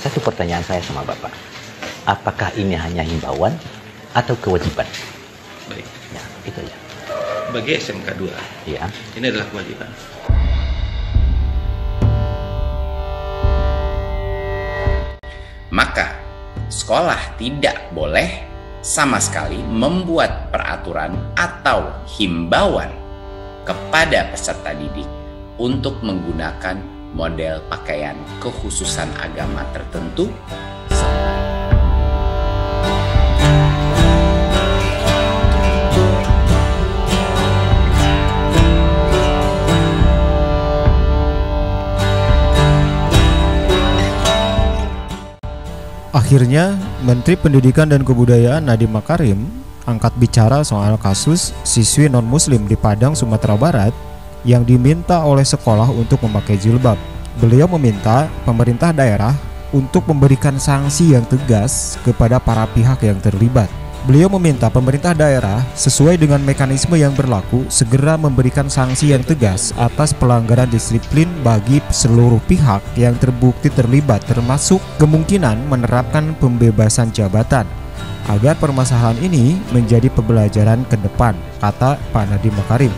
Satu pertanyaan saya sama Bapak. Apakah ini hanya himbauan atau kewajiban? Baik. Ya, itu ya. Bagi SMK 2, Ya. ini adalah kewajiban. Maka, sekolah tidak boleh sama sekali membuat peraturan atau himbauan kepada peserta didik untuk menggunakan model pakaian kekhususan agama tertentu. Akhirnya, Menteri Pendidikan dan Kebudayaan Nadiem Makarim angkat bicara soal kasus siswi non-muslim di Padang, Sumatera Barat yang diminta oleh sekolah untuk memakai jilbab. Beliau meminta pemerintah daerah untuk memberikan sanksi yang tegas kepada para pihak yang terlibat. Beliau meminta pemerintah daerah sesuai dengan mekanisme yang berlaku segera memberikan sanksi yang tegas atas pelanggaran disiplin bagi seluruh pihak yang terbukti terlibat, termasuk kemungkinan menerapkan pembebasan jabatan agar permasalahan ini menjadi pembelajaran ke depan, kata Pak Nadiem Makarim.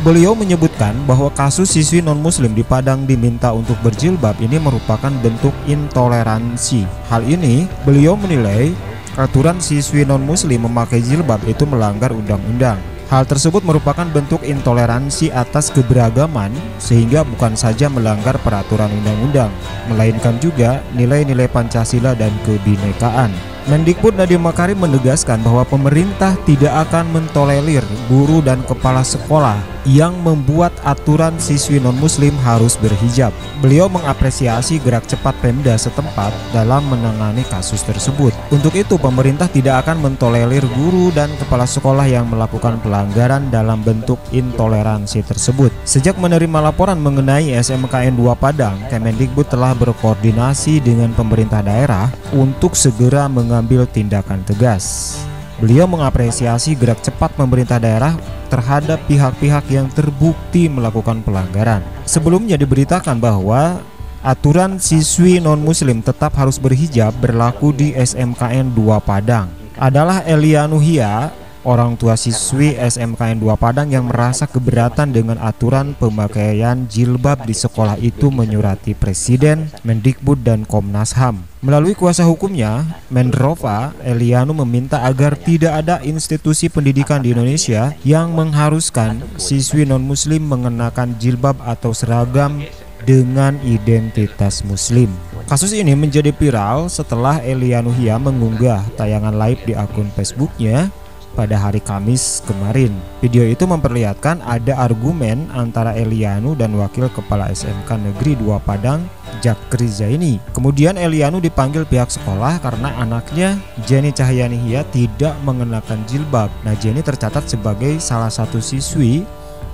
Beliau menyebutkan bahwa kasus siswi non-muslim di Padang diminta untuk berjilbab ini merupakan bentuk intoleransi. Hal ini beliau menilai aturan siswi non-muslim memakai jilbab itu melanggar undang-undang. Hal tersebut merupakan bentuk intoleransi atas keberagaman sehingga bukan saja melanggar peraturan undang-undang, melainkan juga nilai-nilai Pancasila dan kebinekaan. Mendikbud Nadiem Makarim menegaskan bahwa pemerintah tidak akan mentolerir guru dan kepala sekolah yang membuat aturan siswi non-muslim harus berhijab. Beliau mengapresiasi gerak cepat Pemda setempat dalam menangani kasus tersebut. Untuk itu, pemerintah tidak akan mentolerir guru dan kepala sekolah yang melakukan pelanggaran dalam bentuk intoleransi tersebut. Sejak menerima laporan mengenai SMKN 2 Padang, Kemendikbud telah berkoordinasi dengan pemerintah daerah untuk segera mengambil tindakan tegas. Beliau mengapresiasi gerak cepat pemerintah daerah terhadap pihak-pihak yang terbukti melakukan pelanggaran. Sebelumnya diberitakan bahwa aturan siswi non-muslim tetap harus berhijab berlaku di SMKN 2 Padang. Adalah Elia Nuhia, orang tua siswi SMKN 2 Padang yang merasa keberatan dengan aturan pemakaian jilbab di sekolah itu menyurati Presiden, Mendikbud, dan Komnas HAM. Melalui kuasa hukumnya, Mendrova Elianu meminta agar tidak ada institusi pendidikan di Indonesia yang mengharuskan siswi non-muslim mengenakan jilbab atau seragam dengan identitas muslim. Kasus ini menjadi viral setelah Elianu Hia mengunggah tayangan live di akun Facebooknya pada hari Kamis kemarin. Video itu memperlihatkan ada argumen antara Elianu dan Wakil Kepala SMK Negeri 2 Padang, Jakri Zaini. Kemudian Elianu dipanggil pihak sekolah karena anaknya Jenny Cahyani Hia tidak mengenakan jilbab. Nah, Jenny tercatat sebagai salah satu siswi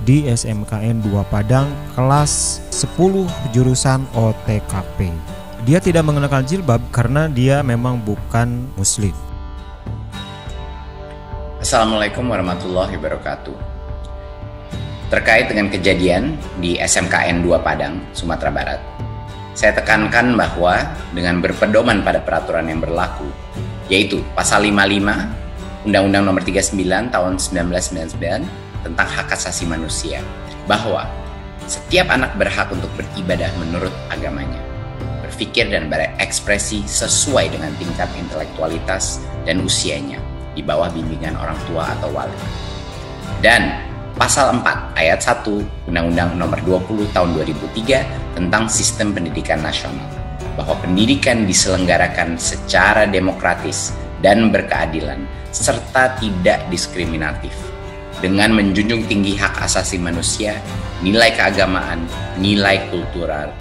di SMKN 2 Padang kelas 10 jurusan OTKP. Dia tidak mengenakan jilbab karena dia memang bukan muslim. Assalamualaikum warahmatullahi wabarakatuh. Terkait dengan kejadian di SMKN 2 Padang, Sumatera Barat, saya tekankan bahwa dengan berpedoman pada peraturan yang berlaku, yaitu Pasal 55 Undang-Undang Nomor 39 Tahun 1999 tentang hak asasi manusia, bahwa setiap anak berhak untuk beribadah menurut agamanya, berpikir dan berekspresi sesuai dengan tingkat intelektualitas dan usianya, di bawah bimbingan orang tua atau wali. Dan Pasal 4 Ayat 1 Undang-Undang Nomor 20 Tahun 2003 tentang Sistem Pendidikan Nasional, bahwa pendidikan diselenggarakan secara demokratis dan berkeadilan serta tidak diskriminatif, dengan menjunjung tinggi hak asasi manusia, nilai keagamaan, nilai kultural,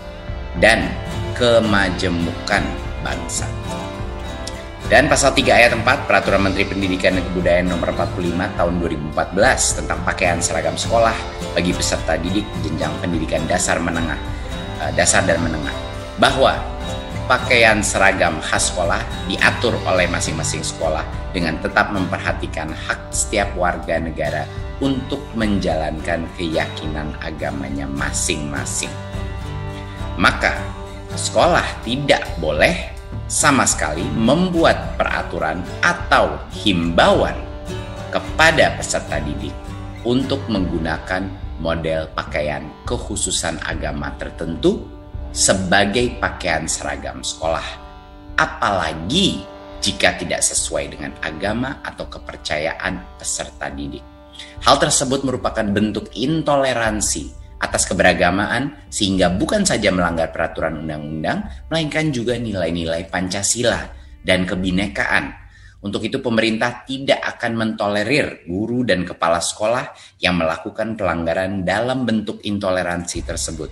dan kemajemukan bangsa. Dan Pasal 3 Ayat 4 Peraturan Menteri Pendidikan dan Kebudayaan Nomor 45 Tahun 2014 tentang pakaian seragam sekolah bagi peserta didik jenjang pendidikan dasar dan menengah, bahwa pakaian seragam khas sekolah diatur oleh masing-masing sekolah dengan tetap memperhatikan hak setiap warga negara untuk menjalankan keyakinan agamanya masing-masing. Maka, sekolah tidak boleh sama sekali membuat peraturan atau himbauan kepada peserta didik untuk menggunakan model pakaian kekhususan agama tertentu sebagai pakaian seragam sekolah, apalagi jika tidak sesuai dengan agama atau kepercayaan peserta didik. Hal tersebut merupakan bentuk intoleransi atas keberagamaan sehingga bukan saja melanggar peraturan undang-undang, melainkan juga nilai-nilai Pancasila dan kebinekaan. Untuk itu pemerintah tidak akan mentolerir guru dan kepala sekolah yang melakukan pelanggaran dalam bentuk intoleransi tersebut.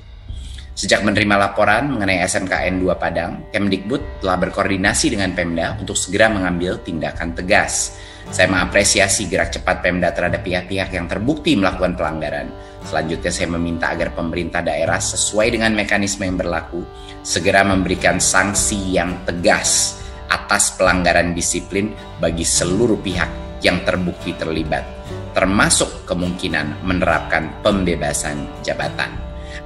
Sejak menerima laporan mengenai SMKN 2 Padang, Kemdikbud telah berkoordinasi dengan Pemda untuk segera mengambil tindakan tegas. Saya mengapresiasi gerak cepat Pemda terhadap pihak-pihak yang terbukti melakukan pelanggaran. Selanjutnya saya meminta agar pemerintah daerah sesuai dengan mekanisme yang berlaku segera memberikan sanksi yang tegas atas pelanggaran disiplin bagi seluruh pihak yang terbukti terlibat, termasuk kemungkinan menerapkan pembebasan jabatan,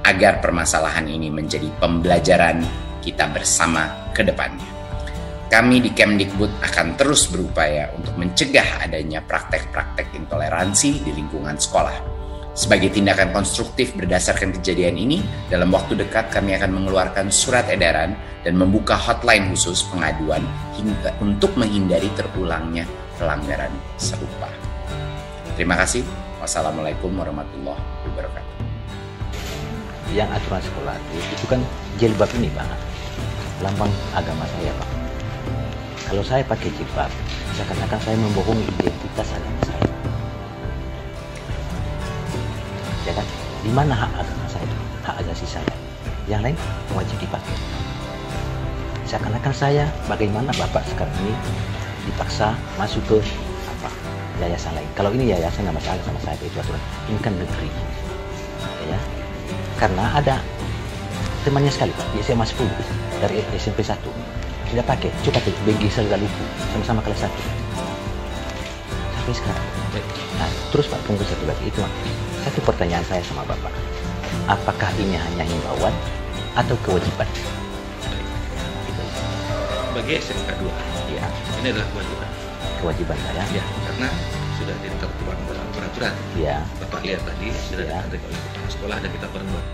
agar permasalahan ini menjadi pembelajaran kita bersama ke depannya. Kami di Kemdikbud akan terus berupaya untuk mencegah adanya praktek-praktek intoleransi di lingkungan sekolah. Sebagai tindakan konstruktif berdasarkan kejadian ini, dalam waktu dekat kami akan mengeluarkan surat edaran dan membuka hotline khusus pengaduan untuk menghindari terulangnya pelanggaran serupa. Terima kasih. Wassalamualaikum warahmatullahi wabarakatuh. Yang aturan sekolah itu kan jilbab ini Pak, lambang agama saya Pak. Kalau saya pakai jilbab, seakan-akan saya membohongi identitas agama saya. Ya kan? Di mana hak agama saya, hak asasi saya? Yang lain wajib dipakai. Seakan-akan saya, bagaimana Bapak sekarang ini dipaksa masuk ke yayasan lain. Kalau ini yayasan nggak masalah sama saya, itu aturan. Ini kan negeri, ya. Karena ada temannya sekali Pak, di SMA 10 dari SMP 1 tidak pakai, coba tuh BG Sergaluku sama-sama kelas 1 sampai sekarang. Nah, terus Pak, tunggu satu lagi, itu satu pertanyaan saya sama Bapak, apakah ini hanya himbauan atau kewajiban? Bagi SMK 2, Ya, ini adalah kewajiban. kewajiban saya. Ya, karena sudah ditentukan dalam peraturan. Ya, Bapak lihat tadi sudah Ya. ditentukan oleh kepala sekolah dan kita perbuat.